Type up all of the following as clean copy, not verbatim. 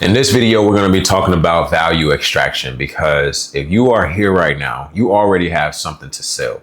In this video, we're going to be talking about value extraction because if you are here right now, you already have something to sell.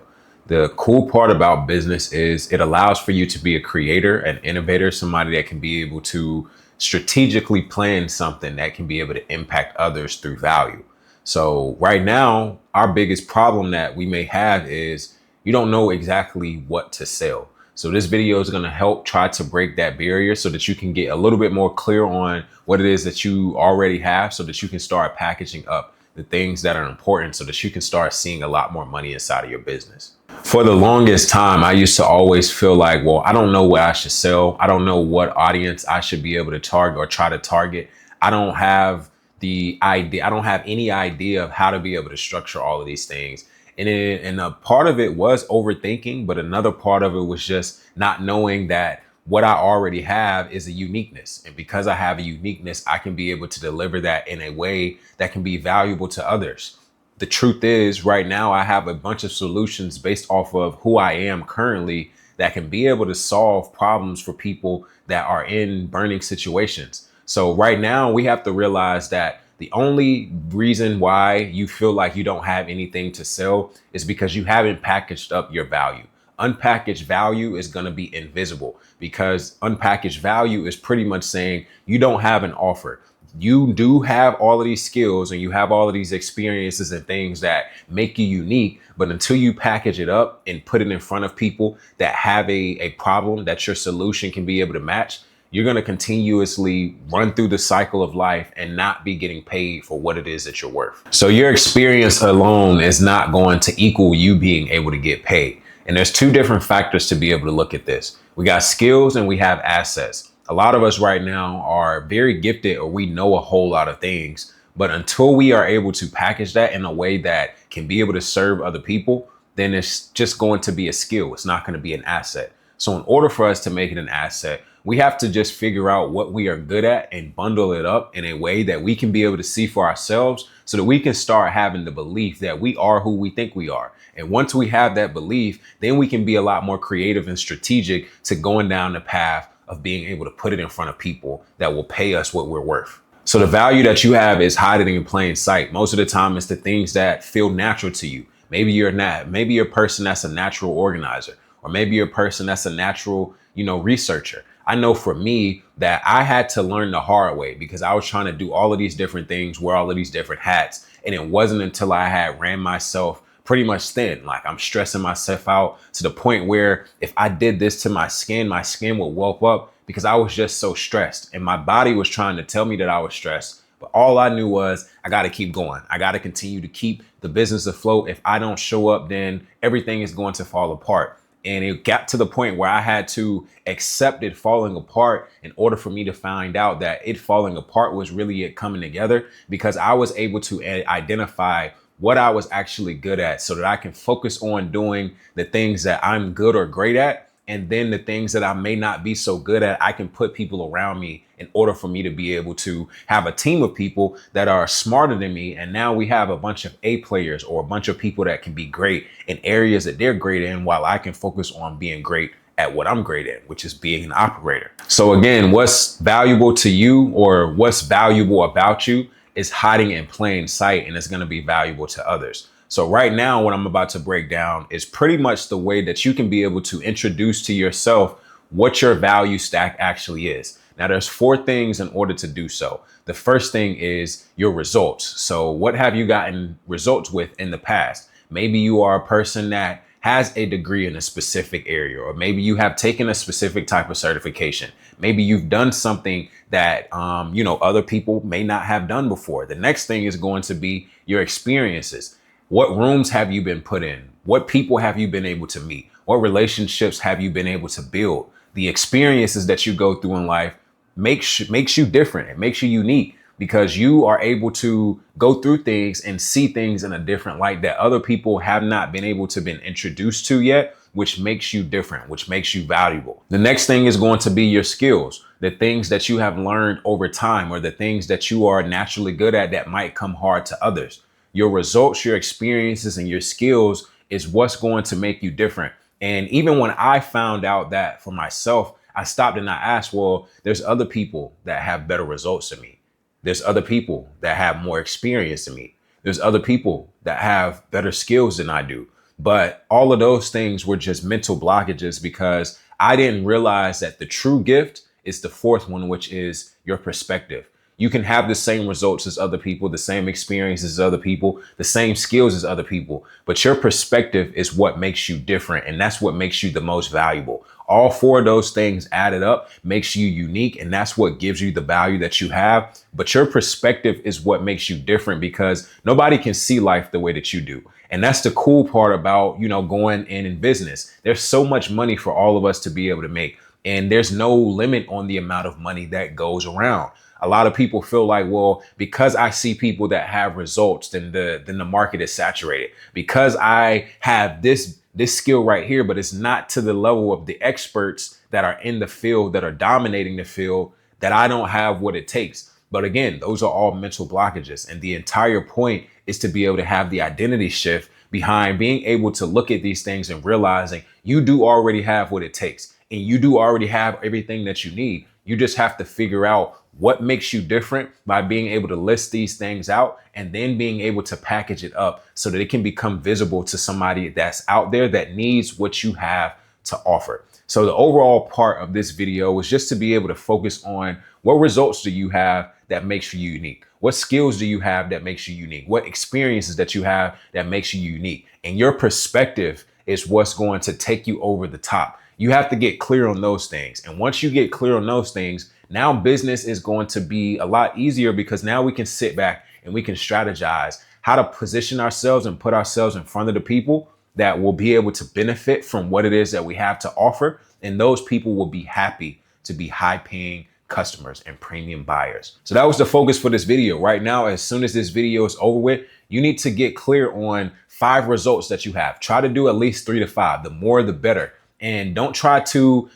The cool part about business is it allows for you to be a creator, an innovator, somebody that can be able to strategically plan something that can be able to impact others through value. So right now, our biggest problem that we may have is you don't know exactly what to sell. So this video is going to help try to break that barrier so that you can get a little bit more clear on what it is that you already have so that you can start packaging up the things that are important so that you can start seeing a lot more money inside of your business. For the longest time, I used to always feel like, well, I don't know what I should sell. I don't know what audience I should be able to target or try to target. I don't have the idea. I don't have any idea of how to be able to structure all of these things. And a part of it was overthinking, but another part of it was just not knowing that what I already have is a uniqueness. And because I have a uniqueness, I can be able to deliver that in a way that can be valuable to others. The truth is, right now, I have a bunch of solutions based off of who I am currently that can be able to solve problems for people that are in burning situations. So right now, we have to realize that the only reason why you feel like you don't have anything to sell is because you haven't packaged up your value. Unpackaged value is going to be invisible because unpackaged value is pretty much saying you don't have an offer. You do have all of these skills and you have all of these experiences and things that make you unique. But until you package it up and put it in front of people that have a problem that your solution can be able to match, you're going to continuously run through the cycle of life and not be getting paid for what it is that you're worth. So your experience alone is not going to equal you being able to get paid. And there's two different factors to be able to look at this. We got skills and we have assets. A lot of us right now are very gifted or we know a whole lot of things. But until we are able to package that in a way that can be able to serve other people, then it's just going to be a skill. It's not going to be an asset. So in order for us to make it an asset, we have to just figure out what we are good at and bundle it up in a way that we can be able to see for ourselves so that we can start having the belief that we are who we think we are. And once we have that belief, then we can be a lot more creative and strategic to going down the path of being able to put it in front of people that will pay us what we're worth. So the value that you have is hiding in plain sight. Most of the time, it's the things that feel natural to you. Maybe you're not. Maybe you're a person that's a natural organizer, or maybe you're a person that's a natural, researcher. I know for me that I had to learn the hard way because I was trying to do all of these different things, wear all of these different hats. And it wasn't until I had ran myself pretty much thin. Like I'm stressing myself out to the point where if I did this to my skin would whelp up because I was just so stressed and my body was trying to tell me that I was stressed. But all I knew was I got to keep going. I got to continue to keep the business afloat. If I don't show up, then everything is going to fall apart. And it got to the point where I had to accept it falling apart in order for me to find out that it falling apart was really it coming together because I was able to identify what I was actually good at so that I can focus on doing the things that I'm good or great at. And then the things that I may not be so good at, I can put people around me in order for me to be able to have a team of people that are smarter than me. And now we have a bunch of A players or a bunch of people that can be great in areas that they're great in while I can focus on being great at what I'm great at, which is being an operator. So again, what's valuable to you or what's valuable about you is hiding in plain sight and it's going to be valuable to others. So right now, what I'm about to break down is pretty much the way that you can be able to introduce to yourself what your value stack actually is. Now, there's 4 things in order to do so. The first thing is your results. So what have you gotten results with in the past? Maybe you are a person that has a degree in a specific area, or maybe you have taken a specific type of certification. Maybe you've done something that, other people may not have done before. The next thing is going to be your experiences. What rooms have you been put in? What people have you been able to meet? What relationships have you been able to build? The experiences that you go through in life makes you different. It makes you unique because you are able to go through things and see things in a different light that other people have not been able to been introduced to yet, which makes you different, which makes you valuable. The next thing is going to be your skills, the things that you have learned over time or the things that you are naturally good at that might come hard to others. Your results, your experiences, and your skills is what's going to make you different. And even when I found out that for myself, I stopped and I asked, well, there's other people that have better results than me. There's other people that have more experience than me. There's other people that have better skills than I do. But all of those things were just mental blockages because I didn't realize that the true gift is the fourth one, which is your perspective. You can have the same results as other people, the same experiences as other people, the same skills as other people, but your perspective is what makes you different. And that's what makes you the most valuable. All four of those things added up makes you unique. And that's what gives you the value that you have. But your perspective is what makes you different because nobody can see life the way that you do. And that's the cool part about, going in business. There's so much money for all of us to be able to make. And there's no limit on the amount of money that goes around. A lot of people feel like, well, because I see people that have results, then the market is saturated. Because I have this skill right here, but it's not to the level of the experts that are in the field, that are dominating the field, that I don't have what it takes. But again, those are all mental blockages. And the entire point is to be able to have the identity shift behind being able to look at these things and realizing you do already have what it takes and you do already have everything that you need. You just have to figure out what makes you different by being able to list these things out and then being able to package it up so that it can become visible to somebody that's out there that needs what you have to offer. So the overall part of this video was just to be able to focus on what results do you have that makes you unique? What skills do you have that makes you unique? What experiences that you have that makes you unique? And your perspective is what's going to take you over the top. You have to get clear on those things. And once you get clear on those things, now business is going to be a lot easier because now we can sit back and we can strategize how to position ourselves and put ourselves in front of the people that will be able to benefit from what it is that we have to offer. And those people will be happy to be high paying customers and premium buyers. So that was the focus for this video. Right now, as soon as this video is over with, you need to get clear on 5 results that you have. Try to do at least 3 to 5. The more, the better. And don't try to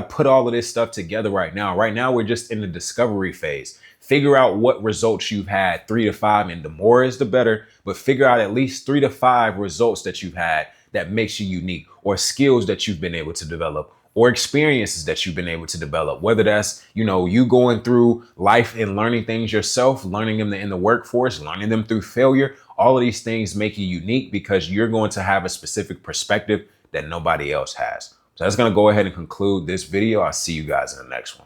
put all of this stuff together right now. Right now, we're just in the discovery phase. Figure out what results you've had, 3 to 5, and the more is the better, but figure out at least 3 to 5 results that you've had that makes you unique, or skills that you've been able to develop, or experiences that you've been able to develop, whether that's, you going through life and learning things yourself, learning them in the workforce, learning them through failure. All of these things make you unique because you're going to have a specific perspective that nobody else has. So that's going to go ahead and conclude this video. I'll see you guys in the next one.